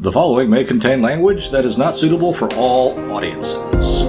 The following may contain language that is not suitable for all audiences.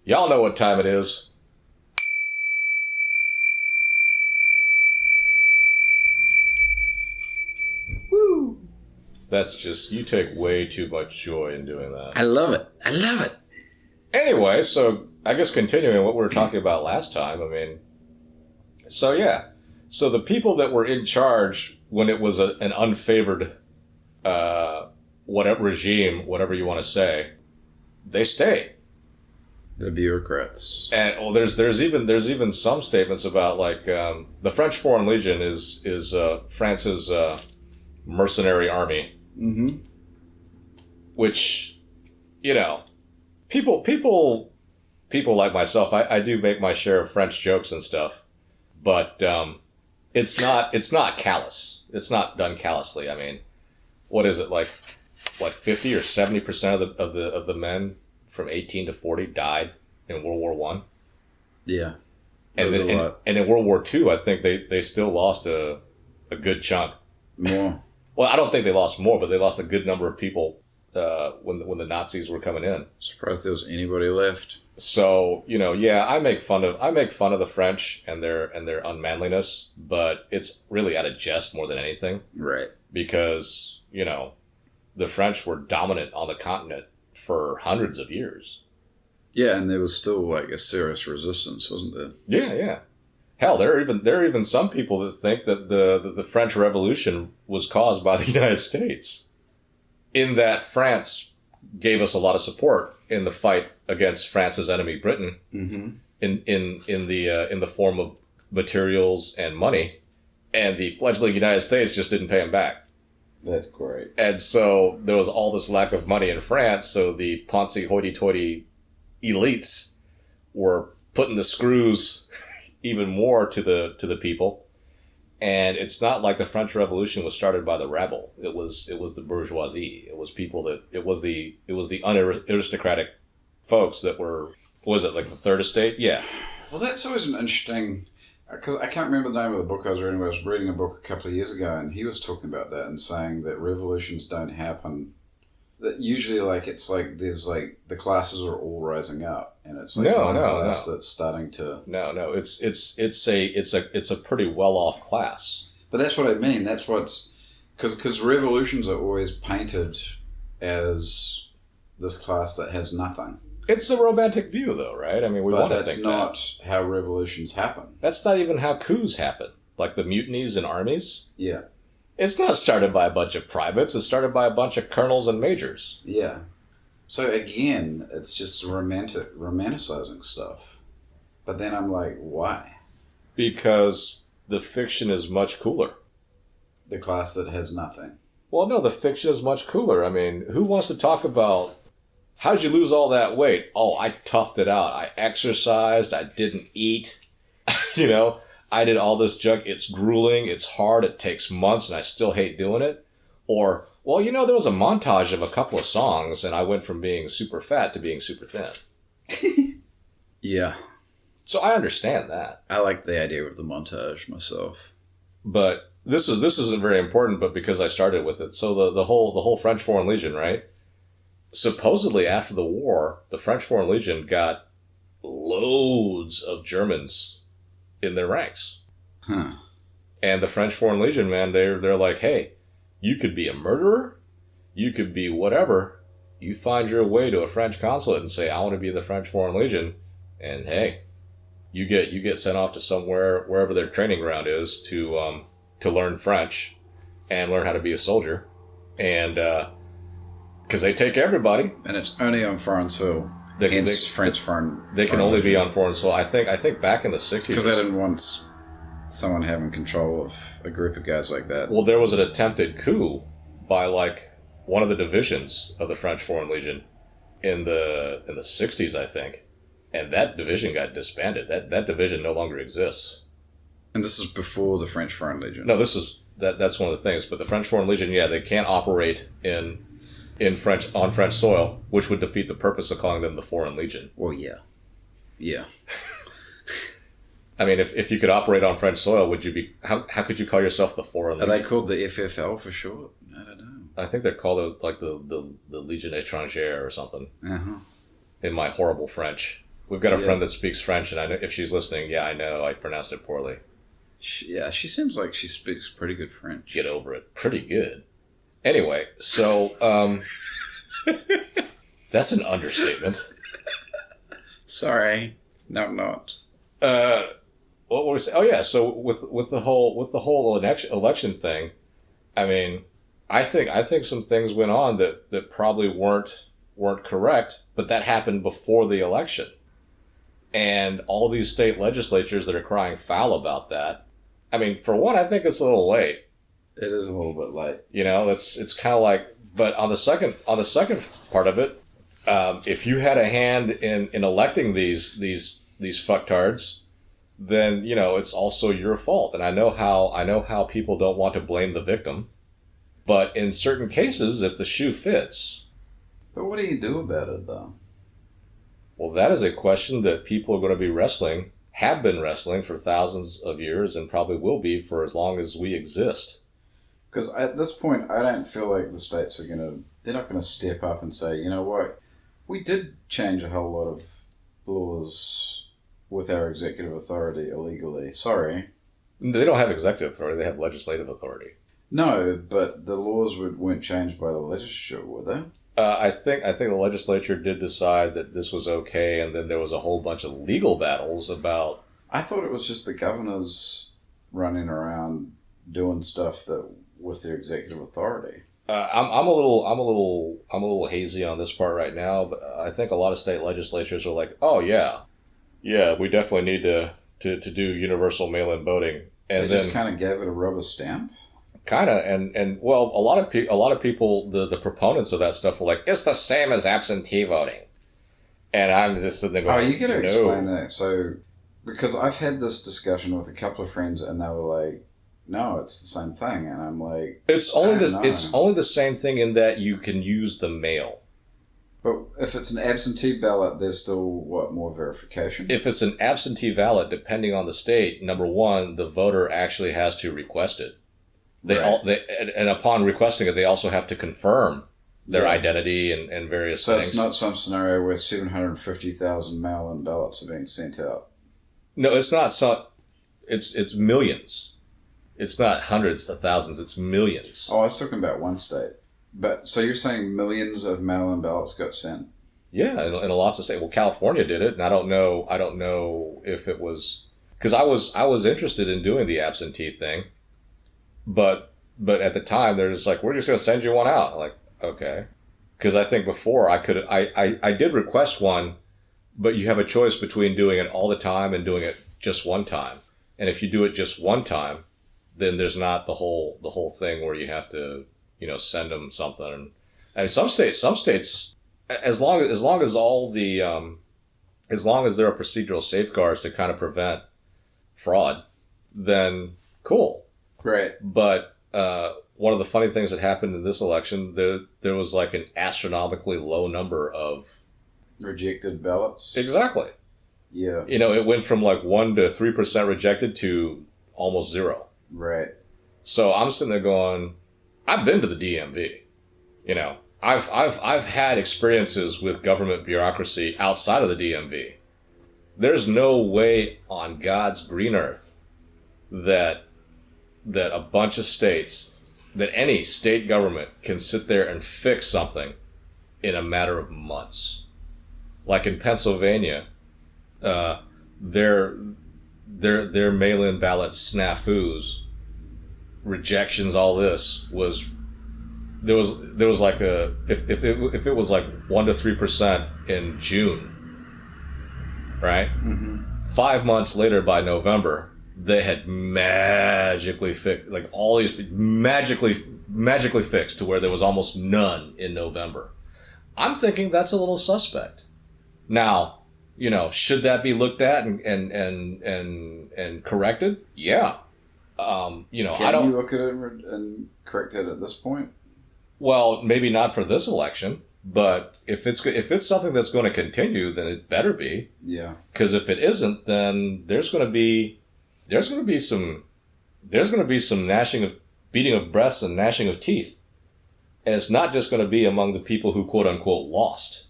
Y'all know what time it is. Woo! That's just, you take way too much joy in doing that. I love it. I love it. Anyway, so I guess continuing what we were talking about last time, so the people that were in charge when it was an unfavored, whatever regime, whatever you want to say, they stay. The bureaucrats. And there's even some statements about like the French Foreign Legion is France's mercenary army, which, you know, people like myself, I do make my share of French jokes and stuff, but it's not callous. It's not done callously. I mean, what is it like 50 or 70% of the men from 18 to 40 died in World War I. Yeah. And in World War II, I think they still lost a good chunk. More. Well, I don't think they lost more, but they lost a good number of people when the Nazis were coming in. Surprised there was anybody left. So, you know, yeah, I make fun of the French and their unmanliness, but it's really out of jest more than anything. Right. Because, you know, the French were dominant on the continent for hundreds of years. Yeah, and there was still like a serious resistance, wasn't there? Yeah. Hell, there are even some people that think that the French Revolution was caused by the United States, in that France gave us a lot of support in the fight against France's enemy, Britain, in the form of materials and money, and the fledgling United States just didn't pay them back. That's great. And so there was all this lack of money in France, so the Ponzi hoity-toity elites were putting the screws even more to the people. And it's not like the French Revolution was started by the rabble. It was the bourgeoisie. It was people that it was the unaristocratic folks that were, what was it, like the third estate? Yeah. Well, that's always an interesting, because I can't remember the name of the book I was reading. I was reading a book a couple of years ago, and he was talking about that and saying that revolutions don't happen. That usually, like, it's like there's like the classes are all rising up, and it's like one class that's starting to. No. It's a pretty well off class. But that's what I mean. That's what's because revolutions are always painted as this class that has nothing. It's a romantic view, though, right? I mean, we want to think that. But that's not how revolutions happen. That's not even how coups happen. Like the mutinies in armies. Yeah. It's not started by a bunch of privates. It's started by a bunch of colonels and majors. Yeah. So again, it's just romanticizing stuff. But then I'm like, why? Because the fiction is much cooler. The class that has nothing. Well, no, the fiction is much cooler. I mean, who wants to talk about how did you lose all that weight? Oh, I toughed it out. I exercised. I didn't eat. You know? I did all this junk. It's grueling. It's hard. It takes months, and I still hate doing it. Or, well, you know, there was a montage of a couple of songs, and I went from being super fat to being super thin. Yeah. So I understand that. I like the idea of the montage myself. But this isn't very important, but because I started with it. So the whole French Foreign Legion, right? Supposedly after the war, the French Foreign Legion got loads of Germans in their ranks. Huh. And the French Foreign Legion, man, they're like, hey, you could be a murderer, you could be whatever. You find your way to a French consulate and say, I want to be the French Foreign Legion, and hey, you get sent off to somewhere, wherever their training ground is, to learn French and learn how to be a soldier. And because they take everybody. And it's only on foreign soil. French foreign. They can only be on foreign soil. I think back in the 60s. Because they didn't want someone having control of a group of guys like that. Well, there was an attempted coup by like one of the divisions of the French Foreign Legion in the 60s, I think, and that division got disbanded. That division no longer exists. And this is before the French Foreign Legion. No, that's one of the things. But the French Foreign Legion, yeah, they can't operate on French soil, which would defeat the purpose of calling them the Foreign Legion. Well, yeah. Yeah. I mean, if you could operate on French soil, would you be? How could you call yourself the Foreign Legion? Are they called the FFL for short? I don't know. I think they're called like the Legion Étrangère or something. Uh-huh. In my horrible French, we've got a friend that speaks French, and I know if she's listening. Yeah, I know I pronounced it poorly. She seems like she speaks pretty good French. Get over it. Pretty good. Anyway, so that's an understatement. Sorry, no, I'm not. What were we saying? Oh yeah, so with the whole election thing, I mean, I think some things went on that probably weren't correct, but that happened before the election, and all these state legislatures that are crying foul about that. I mean, for one, I think it's a little late. It is a little bit late. You know, it's kind of like, but on the second part of it, if you had a hand in electing these fucktards, then you know it's also your fault. And I know how people don't want to blame the victim, but in certain cases, if the shoe fits. But what do you do about it, though? Well, that is a question that people are going to be have been wrestling for thousands of years, and probably will be for as long as we exist. Because at this point, I don't feel like the states they're not going to step up and say, you know what, we did change a whole lot of laws with our executive authority illegally. Sorry. They don't have executive authority, they have legislative authority. No, but the laws weren't changed by the legislature, were they? I think the legislature did decide that this was okay, and then there was a whole bunch of legal battles about. I thought it was just the governors running around doing stuff that with their executive authority. I'm a little hazy on this part right now, but I think a lot of state legislatures are like, oh yeah, we definitely need to do universal mail-in voting, and they just kind of gave it a rubber stamp. Kind of, and well, a lot of people, the proponents of that stuff were like, it's the same as absentee voting, and I'm just sitting there going, oh, you got to explain that. So, because I've had this discussion with a couple of friends, and they were like, no, it's the same thing, and I'm like, it's only the same thing in that you can use the mail. But if it's an absentee ballot, there's still more verification. If it's an absentee ballot, depending on the state, number one, the voter actually has to request it. And upon requesting it, they also have to confirm their identity and various things. So it's not some scenario where 750,000 mail-in ballots are being sent out. No, it's not. It's millions. It's not hundreds of thousands. It's millions. Oh, I was talking about one state. But so you're saying millions of mail-in ballots got sent? Yeah, and lots of states. Well, California did it, and I don't know if it was because I was interested in doing the absentee thing. But at the time, they're just like, we're just going to send you one out. I'm like, okay. Because I think before I did request one, but you have a choice between doing it all the time and doing it just one time. And if you do it just one time, then there's not the whole thing where you have to, send them something. And some states, as long as all the, as long as there are procedural safeguards to kind of prevent fraud, then cool. Right. But one of the funny things that happened in this election, there was like an astronomically low number of rejected ballots. Exactly. Yeah. It went from like 1% to 3% rejected to almost 0. Right. So I'm sitting there going, I've been to the DMV. I've had experiences with government bureaucracy outside of the DMV. There's no way on God's green earth that a bunch of states, that any state government can sit there and fix something in a matter of months. Like in Pennsylvania, their mail-in ballot snafus, rejections, all this there was like if it was like 1% to 3% in June, right? Mm-hmm. 5 months later, by November, they had magically fixed, like all these magically fixed to where there was almost none in November. I'm thinking that's a little suspect. Now, Should that be looked at and corrected? Yeah. I Can don't. you look at it and correct it at this point? Well, maybe not for this election, but if it's something that's going to continue, then it better be. Yeah. Because if it isn't, then there's going to be some beating of breasts and gnashing of teeth, and it's not just going to be among the people who quote unquote lost.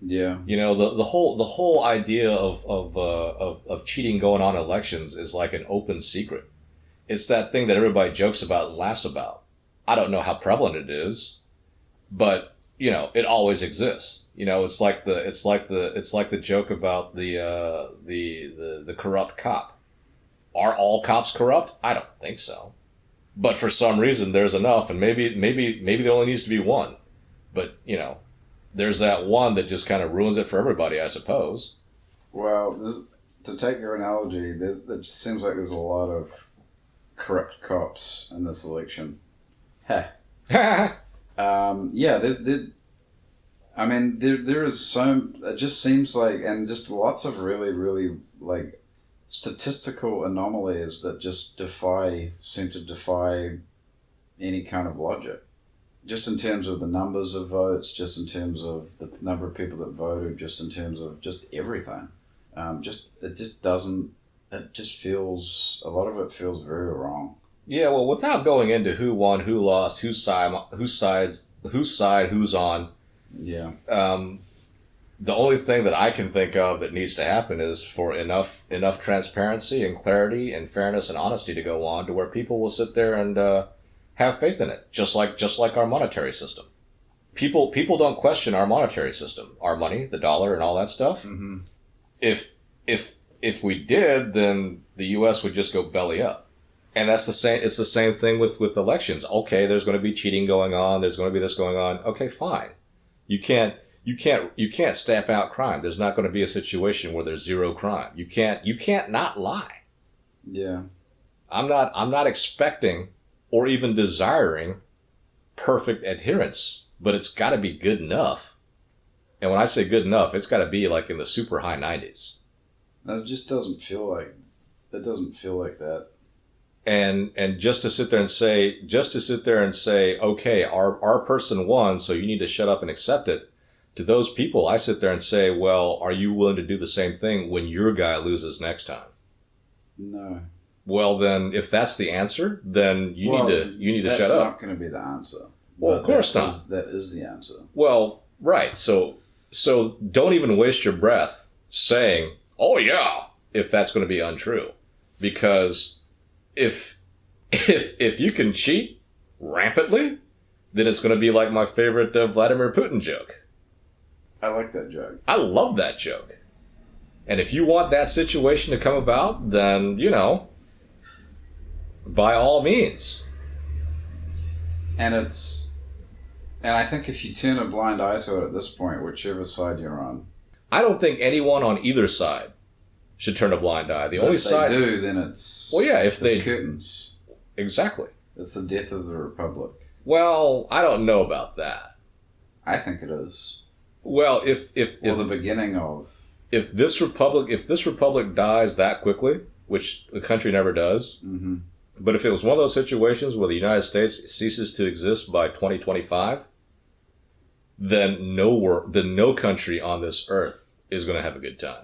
Yeah. The whole idea of cheating going on in elections is like an open secret. It's that thing that everybody jokes about and laughs about. I don't know how prevalent it is, but it always exists. It's like the joke about the corrupt cop. Are all cops corrupt? I don't think so. But for some reason there's enough, and maybe there only needs to be one. But, there's that one that just kind of ruins it for everybody, I suppose. Well, to take your analogy, it seems like there's a lot of corrupt cops in this election. Heh. Yeah, there is so... It just seems like... And just lots of really, really, like, statistical anomalies that just seem to defy any kind of logic. Just in terms of the numbers of votes, just in terms of the number of people that voted, just in terms of just everything. A lot of it feels very wrong. Yeah, well, without going into who won, who lost, whose side who's on. Yeah. The only thing that I can think of that needs to happen is for enough transparency and clarity and fairness and honesty to go on to where people will sit there and have faith in it, just like our monetary system. People don't question our monetary system, our money, the dollar, and all that stuff. Mm-hmm. If we did, then the U.S. would just go belly up. And that's the same. It's the same thing with elections. Okay, there's going to be cheating going on. There's going to be this going on. Okay, fine. You can't stamp out crime. There's not going to be a situation where there's zero crime. You can't not lie. Yeah. I'm not expecting or even desiring perfect adherence, but it's got to be good enough. And when I say good enough, it's got to be like in the super high 90s. No, it just doesn't feel like that. And just to sit there and say, okay, our person won, so you need to shut up and accept it. To those people, I sit there and say, well, are you willing to do the same thing when your guy loses next time? No. Well, then, if that's the answer, then you need to shut up. That's not going to be the answer. Well, of course not. That is the answer. Well, right. So don't even waste your breath saying, oh yeah, if that's going to be untrue, because if you can cheat rampantly, then it's going to be like my favorite Vladimir Putin joke. I like that joke. I love that joke. And if you want that situation to come about, then, by all means. And I think if you turn a blind eye to it at this point, whichever side you're on. I don't think anyone on either side should turn a blind eye. The only side they do, then it's... Well, yeah, if it's they... curtains. Exactly. It's the death of the Republic. Well, I don't know about that. I think it is. Well, if the beginning of... If this republic dies that quickly, which the country never does, mm-hmm. But if it was one of those situations where the United States ceases to exist by 2025, then no country on this earth is going to have a good time.